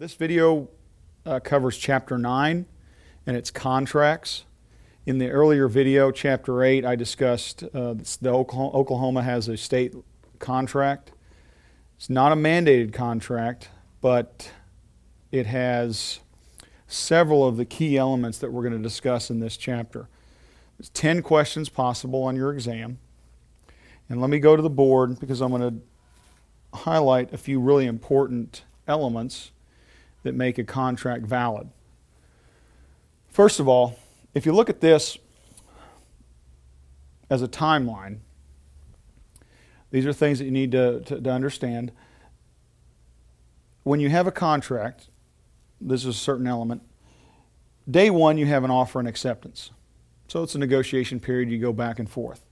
This video covers Chapter 9 and its contracts. In the earlier video, Chapter 8, I discussed Oklahoma has a state contract. It's not a mandated contract, but it has several of the key elements that we're going to discuss in this chapter. There's 10 questions possible on your exam. And let me go to the board because I'm going to highlight a few really important elements that make a contract valid. First of all, if you look at this as a timeline, these are things that you need to understand. When you have a contract, this is a certain element. Day one, you have an offer and acceptance. So it's a negotiation period, you go back and forth.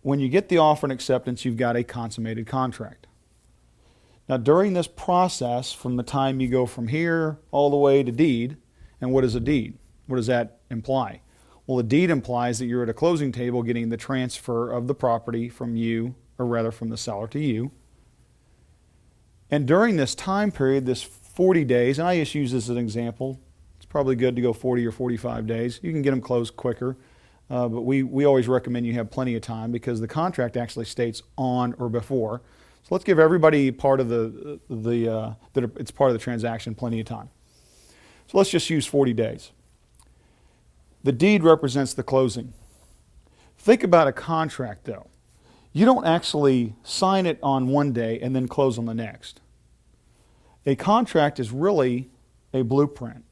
When you get the offer and acceptance, you've got a consummated contract. Now, during this process, from the time you go from here all the way to deed, and what is a deed? What does that imply? Well, a deed implies that you're at a closing table getting the transfer of the property from you, or rather from the seller to you. And during this time period, this 40 days, and I just use this as an example, it's probably good to go 40 or 45 days. You can get them closed quicker, but we always recommend you have plenty of time because the contract actually states on or before. So let's give everybody part of that it's part of the transaction plenty of time. So let's just use 40 days. The deed represents the closing. Think about a contract though. You don't actually sign it on one day and then close on the next. A contract is really a blueprint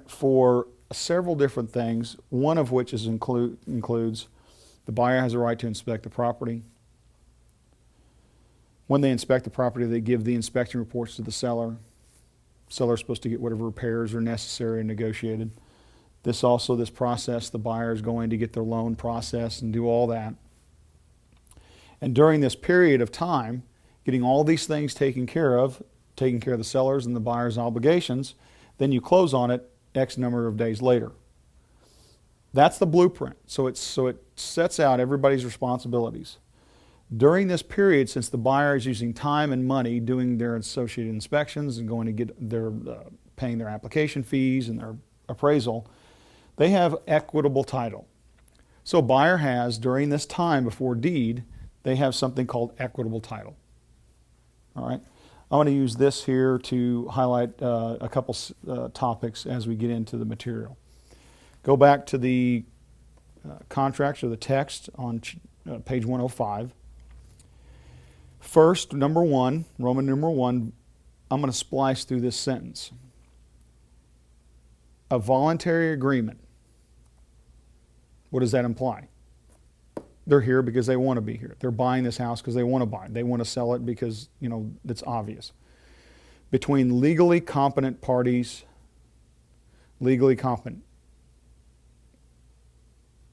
for several different things, one of which includes the buyer has a right to inspect the property. When they inspect the property, they give the inspection reports to the seller. Seller is supposed to get whatever repairs are necessary and negotiated. This process, the buyer is going to get their loan processed and do all that. And during this period of time, getting all these things taken care of the seller's and the buyer's obligations, then you close on it X number of days later. That's the blueprint. So it sets out everybody's responsibilities. During this period, since the buyer is using time and money doing their associated inspections and going to get their paying their application fees and their appraisal, they have equitable title. So buyer has, during this time before deed, they have something called equitable title. All right. I want to use this here to highlight a couple topics as we get into the material. Go back to the contracts or the text on page 105. First, number one, Roman numeral 1, I'm going to splice through this sentence. A voluntary agreement. What does that imply? They're here because they want to be here. They're buying this house because they want to buy it. They want to sell it because, it's obvious. Between legally competent parties, legally competent.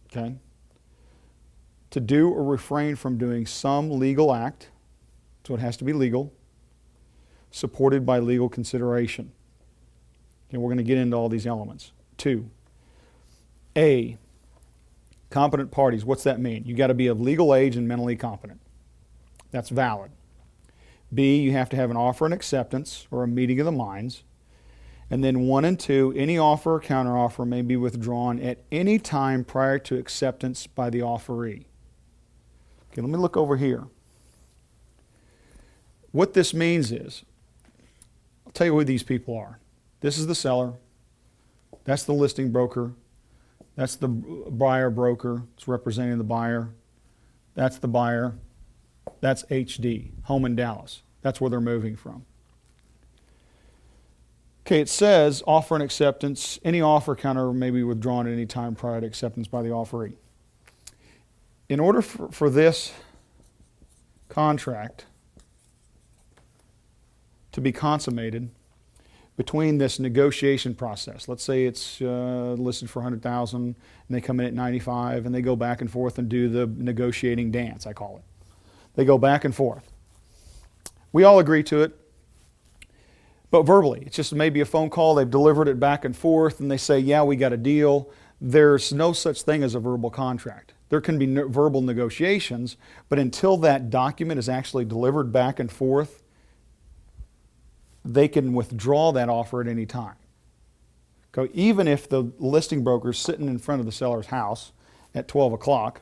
Okay? To do or refrain from doing some legal act, so it has to be legal, supported by legal consideration. Okay, we're going to get into all these elements. 2. A, competent parties. What's that mean? You got to be of legal age and mentally competent. That's valid. B, you have to have an offer and acceptance or a meeting of the minds. And then 1 and 2, any offer or counteroffer may be withdrawn at any time prior to acceptance by the offeree. Okay, let me look over here. What this means is, I'll tell you who these people are. This is the seller. That's the listing broker. That's the buyer broker. It's representing the buyer. That's the buyer. That's HD, home in Dallas. That's where they're moving from. Okay, it says offer and acceptance. Any offer counter may be withdrawn at any time prior to acceptance by the offeree. In order for this contract to be consummated between this negotiation process, let's say it's listed for $100,000 and they come in at $95,000 and they go back and forth and do the negotiating dance, I call it. They go back and forth. We all agree to it, but verbally. It's just maybe a phone call, they've delivered it back and forth and they say, yeah, we got a deal. There's no such thing as a verbal contract. There can be verbal negotiations, but until that document is actually delivered back and forth, they can withdraw that offer at any time. Okay, even if the listing broker is sitting in front of the seller's house at 12 o'clock,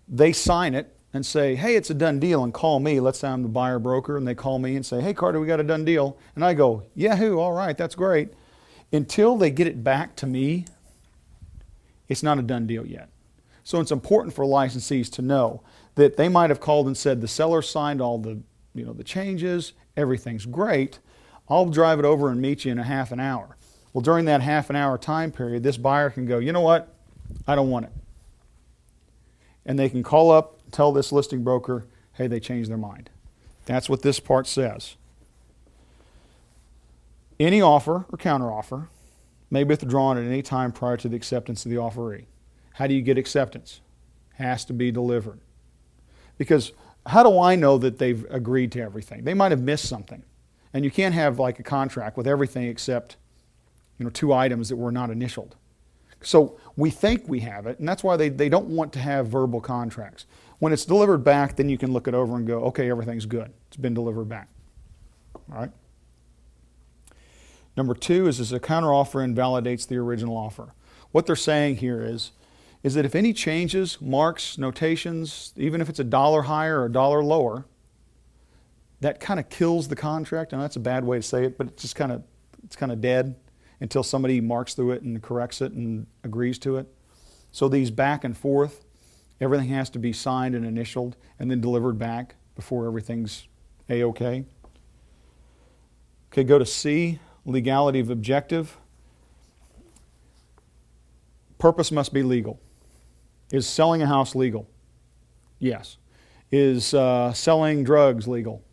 they sign it and say, hey, it's a done deal, and call me. Let's say I'm the buyer broker, and they call me and say, hey, Carter, we got a done deal. And I go, yahoo, all right, that's great. Until they get it back to me, it's not a done deal yet. So it's important for licensees to know that they might have called and said the seller signed all the, the changes, everything's great. I'll drive it over and meet you in a half an hour. Well, during that half an hour time period, this buyer can go, you know what? I don't want it. And they can call up, tell this listing broker, hey, they changed their mind. That's what this part says. Any offer or counteroffer may be withdrawn at any time prior to the acceptance of the offeree. How do you get acceptance? Has to be delivered. Because how do I know that they've agreed to everything? They might have missed something. And you can't have like a contract with everything except 2 items that were not initialed. So we think we have it, and that's why they don't want to have verbal contracts. When it's delivered back, then you can look it over and go, okay, everything's good. It's been delivered back. All right? Number 2 is a counteroffer invalidates the original offer. What they're saying here is that if any changes, marks, notations, even if it's $1 higher or $1 lower, that kind of kills the contract. And that's a bad way to say it, but it's kind of dead until somebody marks through it and corrects it and agrees to it. So these back and forth, everything has to be signed and initialed and then delivered back before everything's A-OK. Okay, go to C, legality of objective. Purpose must be legal. Is selling a house legal? Yes. Is selling drugs legal?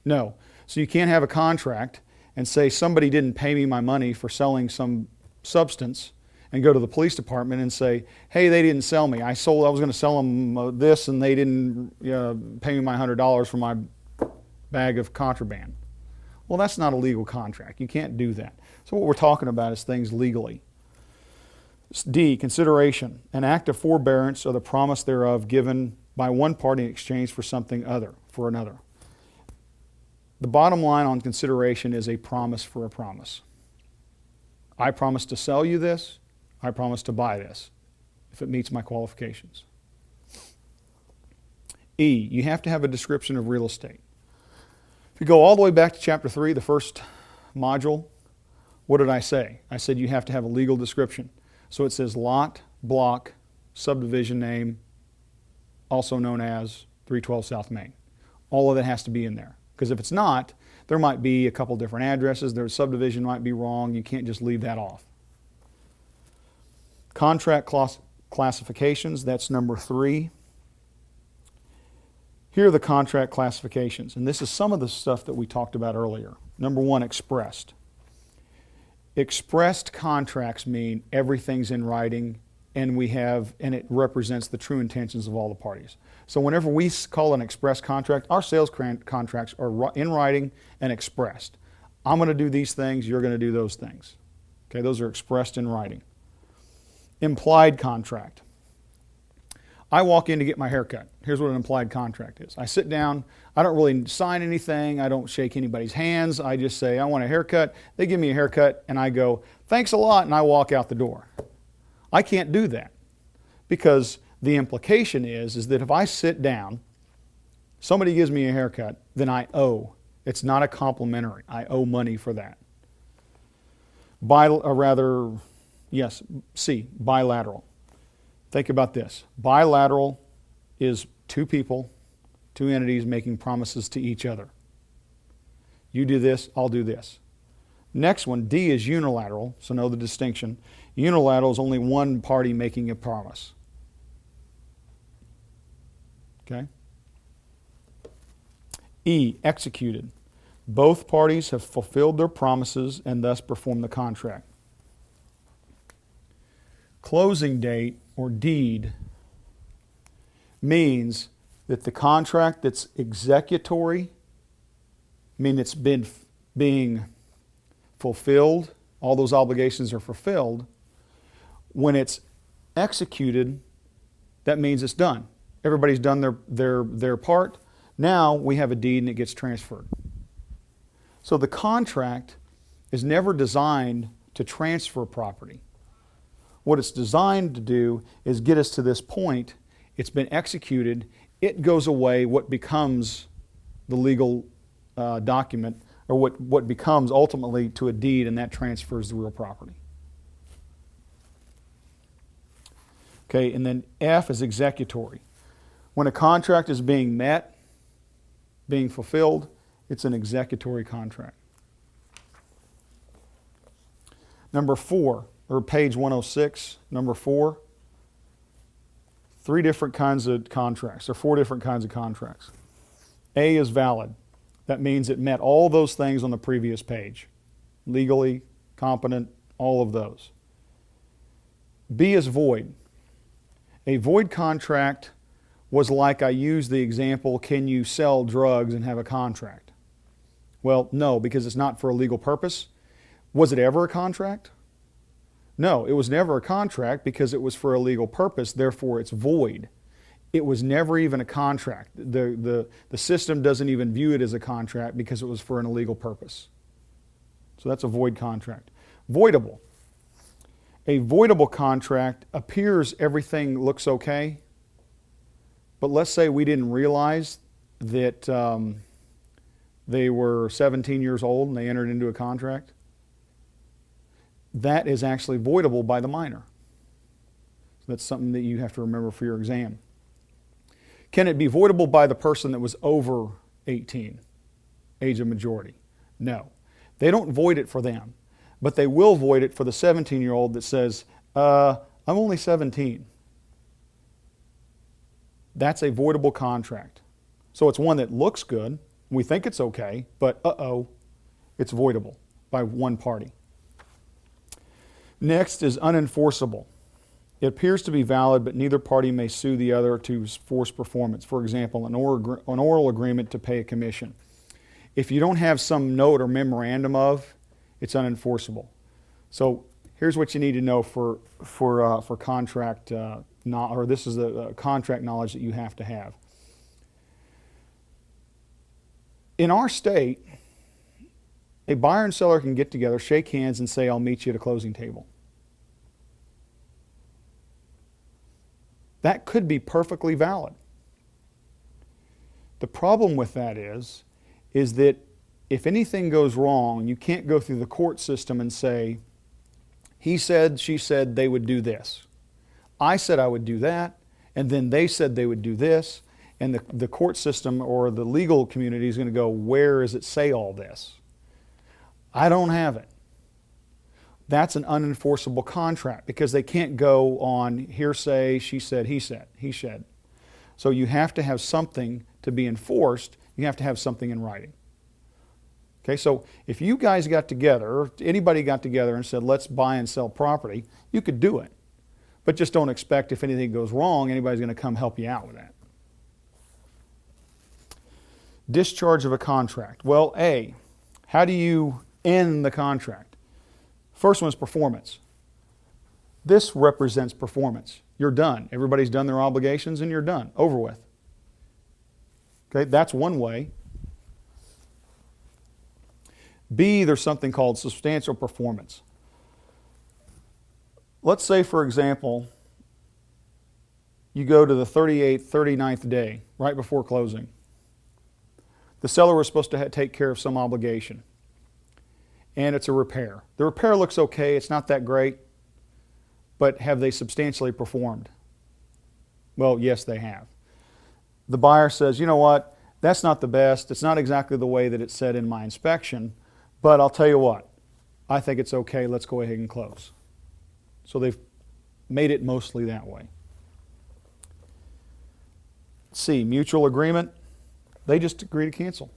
No. So you can't have a contract and say somebody didn't pay me my money for selling some substance and go to the police department and say, hey, they didn't sell me. I was going to sell them this and they didn't pay me my $100 for my bag of contraband. Well, that's not a legal contract. You can't do that. So what we're talking about is things legally. D, consideration, an act of forbearance or the promise thereof given by one party in exchange for something other, for another. The bottom line on consideration is a promise for a promise. I promise to sell you this. I promise to buy this if it meets my qualifications. E, you have to have a description of real estate. If you go all the way back to chapter 3, the first module, what did I say? I said you have to have a legal description. So it says lot, block, subdivision name, also known as 312 South Main. All of that has to be in there. Because if it's not, there might be a couple different addresses. Their subdivision might be wrong. You can't just leave that off. Contract classifications, that's number 3. Here are the contract classifications. And this is some of the stuff that we talked about earlier. Number 1, expressed. Expressed contracts mean everything's in writing and it represents the true intentions of all the parties. So whenever we call an express contract, our sales contracts are in writing and expressed. I'm going to do these things, you're going to do those things. Okay, those are expressed in writing. Implied contract. I walk in to get my hair cut. Here's what an implied contract is. I sit down. I don't really sign anything. I don't shake anybody's hands. I just say, I want a haircut. They give me a haircut, and I go, thanks a lot, and I walk out the door. I can't do that because the implication is that if I sit down, somebody gives me a haircut, then I owe. It's not a complimentary. I owe money for that. C, bilateral. Think about this. Bilateral is 2 people, 2 entities making promises to each other. You do this, I'll do this. Next one, D, is unilateral, so know the distinction. Unilateral is only one party making a promise. Okay? E, executed. Both parties have fulfilled their promises and thus performed the contract. Closing date or deed means that the contract that's executory, it's been being fulfilled, all those obligations are fulfilled. When it's executed, that means it's done. Everybody's done their part. Now we have a deed and it gets transferred. So the contract is never designed to transfer property. What it's designed to do is get us to this point. It's been executed. It goes away. What becomes the legal document, or what becomes ultimately to a deed, and that transfers the real property. Okay, and then F is executory. When a contract is being met, being fulfilled, it's an executory contract. Number 4, or page 106, number 4, 3 different kinds of contracts, or 4 different kinds of contracts. A is valid. That means it met all those things on the previous page. Legally, competent, all of those. B is void. A void contract was like I used the example, can you sell drugs and have a contract? Well, no, because it's not for a legal purpose. Was it ever a contract? No, it was never a contract because it was for a legal purpose, therefore it's void. It was never even a contract. The system doesn't even view it as a contract because it was for an illegal purpose. So that's a void contract. Voidable. A voidable contract appears everything looks okay, but let's say we didn't realize that they were 17 years old and they entered into a contract. That is actually voidable by the minor. So that's something that you have to remember for your exam. Can it be voidable by the person that was over 18, age of majority? No. They don't void it for them, but they will void it for the 17-year-old that says, I'm only 17. That's a voidable contract. So it's one that looks good. We think it's okay, but it's voidable by one party. Next is unenforceable. It appears to be valid, but neither party may sue the other to force performance. For example, an oral agreement to pay a commission. If you don't have some note or memorandum of, it's unenforceable. So here's what you need to know for contract, or this is the contract knowledge that you have to have. In our state, a buyer and seller can get together, shake hands, and say, I'll meet you at a closing table. That could be perfectly valid. The problem with that is that if anything goes wrong, you can't go through the court system and say, he said, she said they would do this. I said I would do that, and then they said they would do this, and the court system or the legal community is going to go, where does it say all this? I don't have it. That's an unenforceable contract because they can't go on hearsay, she said, he said, he said. So you have to have something to be enforced. You have to have something in writing. Okay, so if you guys got together, or anybody got together and said, let's buy and sell property, you could do it. But just don't expect if anything goes wrong, anybody's going to come help you out with that. Discharge of a contract. Well, A, how do you end the contract? First one is performance. This represents performance. You're done. Everybody's done their obligations and you're done. Over with. Okay, that's one way. B, there's something called substantial performance. Let's say, for example, you go to the 38th, 39th day, right before closing. The seller was supposed to take care of some obligation. And it's a repair. The repair looks okay, it's not that great, but have they substantially performed? Well, yes, they have. The buyer says, you know what, that's not the best, it's not exactly the way that it said in my inspection, but I'll tell you what, I think it's okay, let's go ahead and close. So they've made it mostly that way. C, mutual agreement, they just agree to cancel.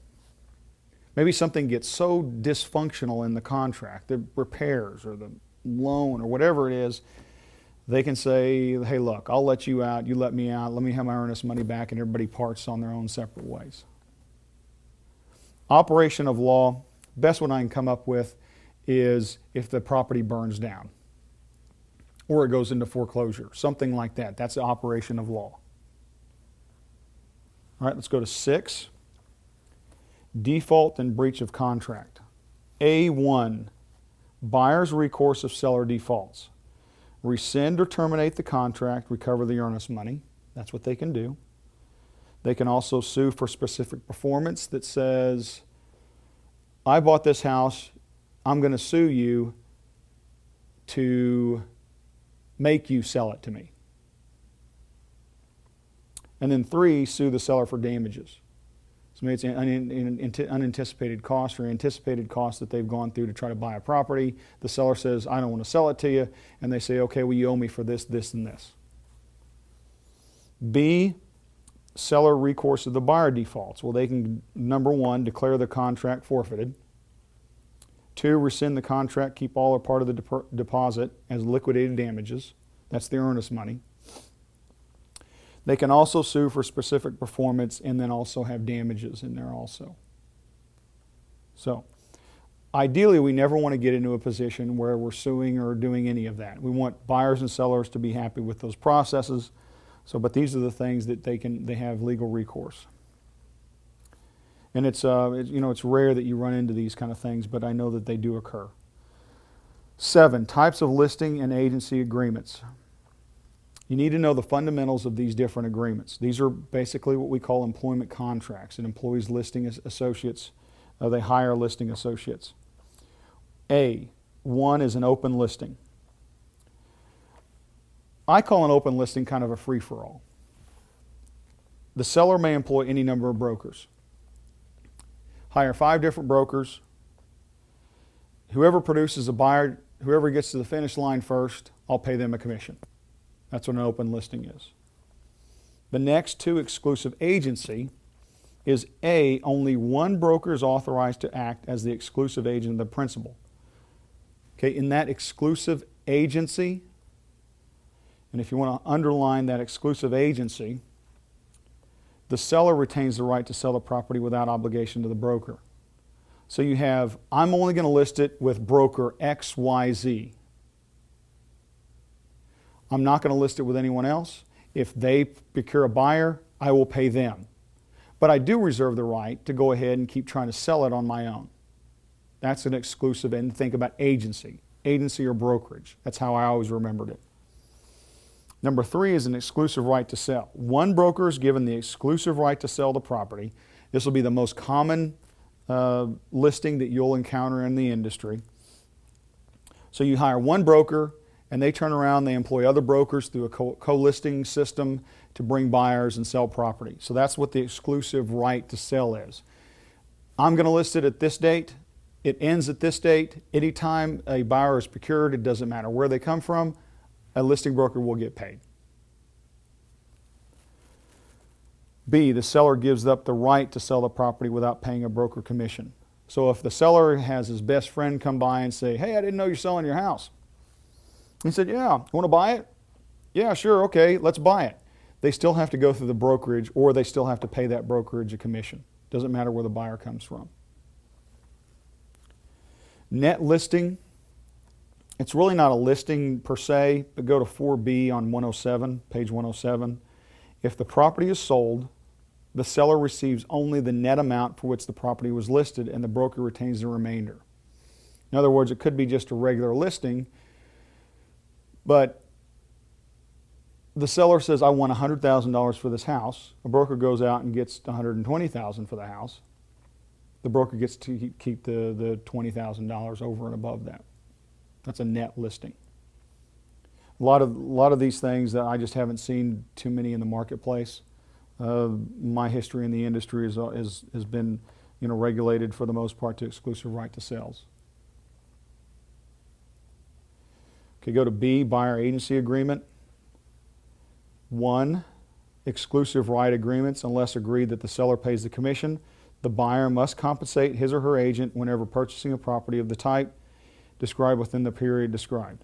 Maybe something gets so dysfunctional in the contract, the repairs or the loan or whatever it is, they can say, hey, look, I'll let you out, you let me out, let me have my earnest money back, and everybody parts on their own separate ways. Operation of law, best one I can come up with is if the property burns down or it goes into foreclosure, something like that. That's the operation of law. All right, let's go to 6. Default and breach of contract. A1, buyer's recourse if seller defaults. Rescind or terminate the contract, recover the earnest money. That's what they can do. They can also sue for specific performance that says, I bought this house, I'm going to sue you to make you sell it to me. And then 3, sue the seller for damages. So maybe it's an unanticipated cost or anticipated cost that they've gone through to try to buy a property. The seller says, I don't want to sell it to you. And they say, okay, well, you owe me for this, this, and this. B, seller recourse of the buyer defaults. Well, they can, number 1, declare the contract forfeited. 2, rescind the contract, keep all or part of the deposit as liquidated damages. That's the earnest money. They can also sue for specific performance and then also have damages in there also. So, ideally, we never want to get into a position where we're suing or doing any of that. We want buyers and sellers to be happy with those processes. So, but these are the things that they have legal recourse. And it's rare that you run into these kind of things, but I know that they do occur. 7, types of listing and agency agreements. You need to know the fundamentals of these different agreements. These are basically what we call employment contracts. An employee's listing associates, they hire listing associates. A1 is an open listing. I call an open listing kind of a free-for-all. The seller may employ any number of brokers. Hire 5 different brokers. Whoever produces a buyer, whoever gets to the finish line first, I'll pay them a commission. That's what an open listing is. The next to exclusive agency is A, only one broker is authorized to act as the exclusive agent of the principal. Okay, in that exclusive agency, and if you want to underline that exclusive agency, the seller retains the right to sell the property without obligation to the broker. So you have, I'm only going to list it with broker XYZ. I'm not going to list it with anyone else. If they procure a buyer, I will pay them. But I do reserve the right to go ahead and keep trying to sell it on my own. That's an exclusive, and think about agency or brokerage. That's how I always remembered it. Number 3 is an exclusive right to sell. One broker is given the exclusive right to sell the property. This will be the most common listing that you'll encounter in the industry. So you hire one broker, and they turn around, they employ other brokers through a co-listing system to bring buyers and sell property. So that's what the exclusive right to sell is. I'm going to list it at this date. It ends at this date. Anytime a buyer is procured, it doesn't matter where they come from, a listing broker will get paid. B, the seller gives up the right to sell the property without paying a broker commission. So if the seller has his best friend come by and say, hey, I didn't know you're selling your house. He said, yeah, you want to buy it? Yeah, sure, okay, let's buy it. They still have to go through the brokerage, or they still have to pay that brokerage a commission. Doesn't matter where the buyer comes from. Net listing. It's really not a listing per se, but go to 4B on 107, page 107. If the property is sold, the seller receives only the net amount for which the property was listed, and the broker retains the remainder. In other words, it could be just a regular listing, but the seller says, I want $100,000 for this house. A broker goes out and gets $120,000 for the house. The broker gets to keep the $20,000 over and above that. That's a net listing. A lot of these things that I just haven't seen too many in the marketplace. My history in the industry has been, regulated for the most part to exclusive right to sales. Okay, go to B, buyer agency agreement. 1, exclusive right agreements. Unless agreed that the seller pays the commission, the buyer must compensate his or her agent whenever purchasing a property of the type described within the period described.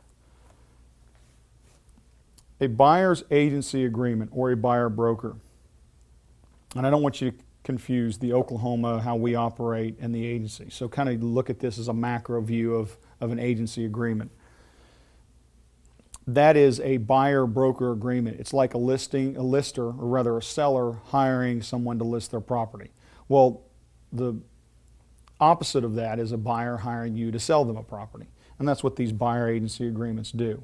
A buyer's agency agreement or a buyer broker. And I don't want you to confuse the Oklahoma, how we operate, and the agency. So kind of look at this as a macro view of an agency agreement. That is a buyer-broker agreement. It's like a lister, or rather a seller hiring someone to list their property. Well, the opposite of that is a buyer hiring you to sell them a property. And that's what these buyer agency agreements do.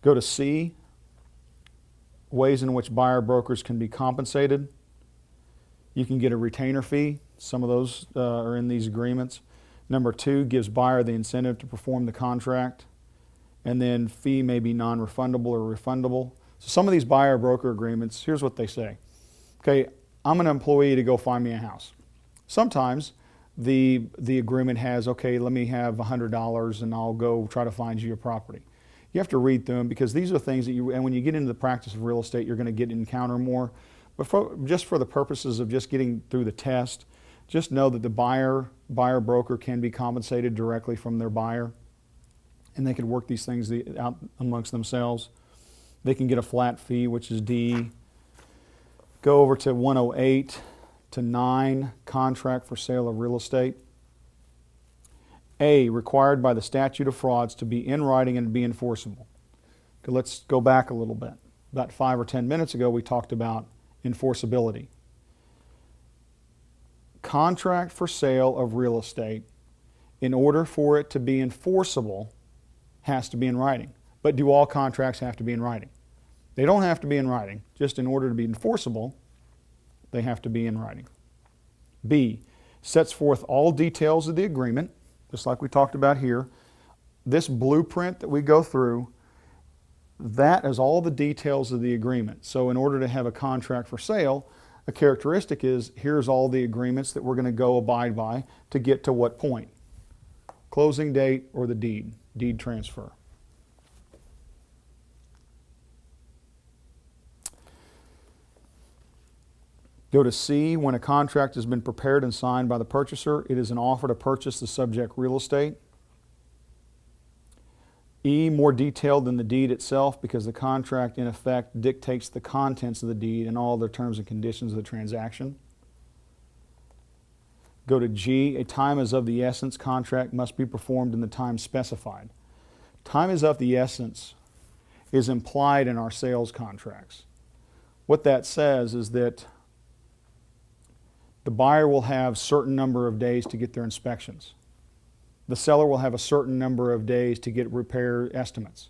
Go to C, ways in which buyer brokers can be compensated. You can get a retainer fee. Some of those are in these agreements. Number 2, gives buyer the incentive to perform the contract. And then fee may be non-refundable or refundable. So some of these buyer broker agreements, here's what they say. Okay, I'm an employee to go find me a house. Sometimes the agreement has, okay, let me have $100 and I'll go try to find you a property. You have to read through them because these are things that and when you get into the practice of real estate, you're going to encounter more. But just for the purposes of just getting through the test, just know that the buyer broker can be compensated directly from their buyer, and they can work these things out amongst themselves. They can get a flat fee, which is D. Go over to 108 to 9, contract for sale of real estate. A, required by the statute of frauds to be in writing and be enforceable. Okay, let's go back a little bit. About 5 or 10 minutes ago, we talked about enforceability. Contract for sale of real estate, in order for it to be enforceable, has to be in writing. But do all contracts have to be in writing? They don't have to be in writing. Just in order to be enforceable, they have to be in writing. B, sets forth all details of the agreement, just like we talked about here. This blueprint that we go through, that is all the details of the agreement. So in order to have a contract for sale, a characteristic is here's all the agreements that we're going to go abide by to get to what point? Closing date or the deed transfer. Go to C, when a contract has been prepared and signed by the purchaser, it is an offer to purchase the subject real estate. E, more detailed than the deed itself because the contract in effect dictates the contents of the deed and all the terms and conditions of the transaction. Go to G, a time is of the essence, contract must be performed in the time specified. Time is of the essence is implied in our sales contracts. What that says is that the buyer will have a certain number of days to get their inspections. The seller will have a certain number of days to get repair estimates.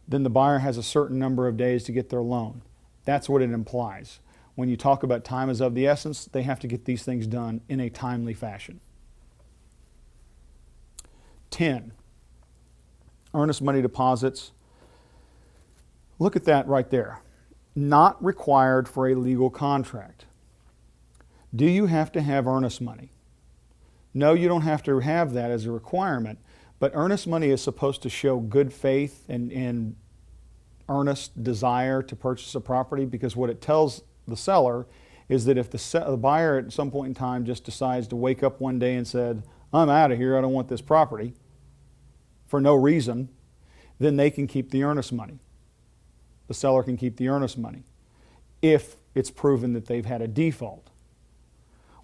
Then the buyer has a certain number of days to get their loan. That's what it implies. When you talk about time is of the essence, they have to get these things done in a timely fashion. 10, earnest money deposits. Look at that right there. Not required for a legal contract. Do you have to have earnest money? No, you don't have to have that as a requirement, but earnest money is supposed to show good faith and earnest desire to purchase a property, because what it tells the seller is that if the buyer at some point in time just decides to wake up one day and said, I'm out of here, I don't want this property, for no reason, then they can keep the earnest money. The seller can keep the earnest money if it's proven that they've had a default.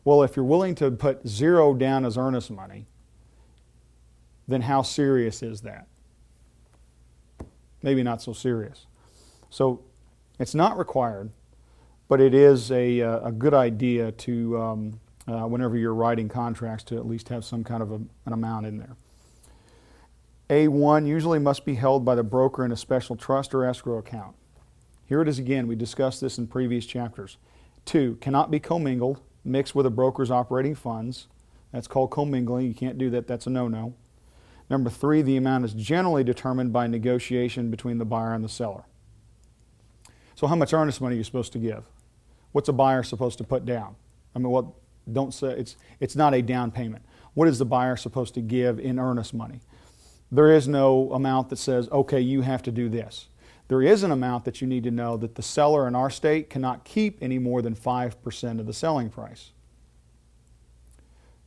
Well, if you're willing to put 0 down as earnest money, then how serious is that? Maybe not so serious. So it's not required, but it is a good idea to, whenever you're writing contracts, to at least have some kind of an amount in there. A1 usually must be held by the broker in a special trust or escrow account. Here it is again. We discussed this in previous chapters. 2, cannot be commingled, mixed with a broker's operating funds. That's called commingling. You can't do that. That's a no-no. Number 3, the amount is generally determined by negotiation between the buyer and the seller. So how much earnest money are you supposed to give? What's a buyer supposed to put down? I mean, well, don't say it's not a down payment. What is the buyer supposed to give in earnest money? There is no amount that says, okay, you have to do this. There is an amount that you need to know that the seller in our state cannot keep any more than 5% of the selling price.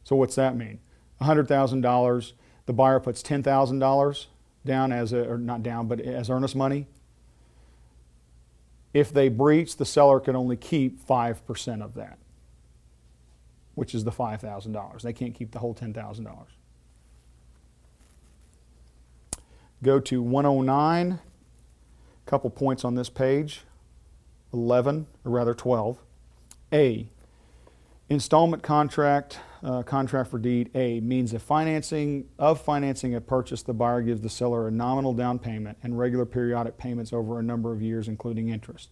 So what's that mean? $100,000, the buyer puts $10,000 down or not down, but as earnest money. If they breach, the seller can only keep 5% of that, which is the $5,000. They can't keep the whole $10,000. Go to 109. Couple points on this page. 11, or rather 12. A, installment contract contract for deed, A, means of financing a purchase, the buyer gives the seller a nominal down payment and regular periodic payments over a number of years, including interest.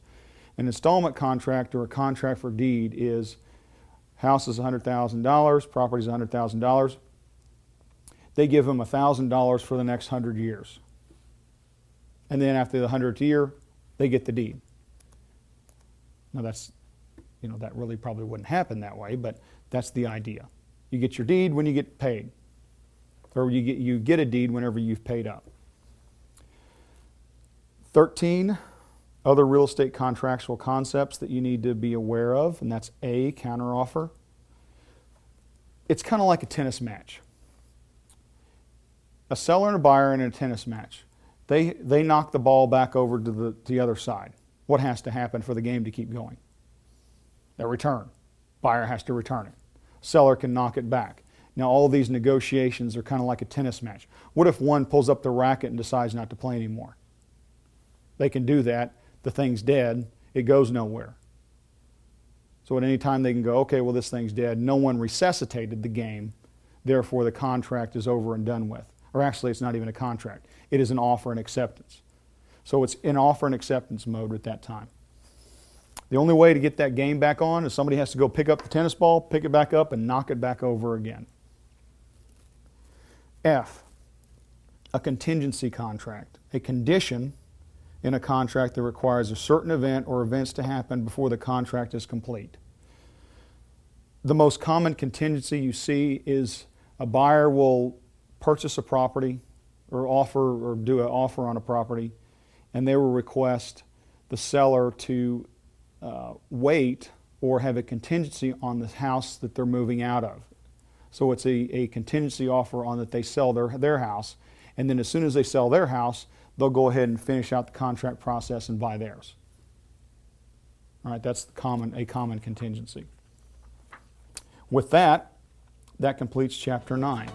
An installment contract or a contract for deed is house is $100,000, property is $100,000. They give them $1,000 for the next 100 years. And then after the 100th year, they get the deed. Now that's, that really probably wouldn't happen that way, but that's the idea. You get your deed when you get paid, or you get a deed whenever you've paid up. 13, other real estate contractual concepts that you need to be aware of, and that's A, counteroffer. It's kind of like a tennis match. A seller and a buyer in a tennis match. They knock the ball back over to the other side. What has to happen for the game to keep going? They return. Buyer has to return it. Seller can knock it back. Now all these negotiations are kind of like a tennis match. What if one pulls up the racket and decides not to play anymore? They can do that. The thing's dead. It goes nowhere. So at any time they can go, okay, well this thing's dead. No one resuscitated the game. Therefore the contract is over and done with. Or actually it's not even a contract. It is an offer and acceptance. So it's in offer and acceptance mode at that time. The only way to get that game back on is somebody has to go pick up the tennis ball, pick it back up, and knock it back over again. F, a contingency contract. A condition in a contract that requires a certain event or events to happen before the contract is complete. The most common contingency you see is a buyer will purchase a property or do an offer on a property, and they will request the seller to wait or have a contingency on the house that they're moving out of. So it's a contingency offer on that they sell their house, and then as soon as they sell their house, they'll go ahead and finish out the contract process and buy theirs. All right, that's a common contingency. With that, that completes chapter 9.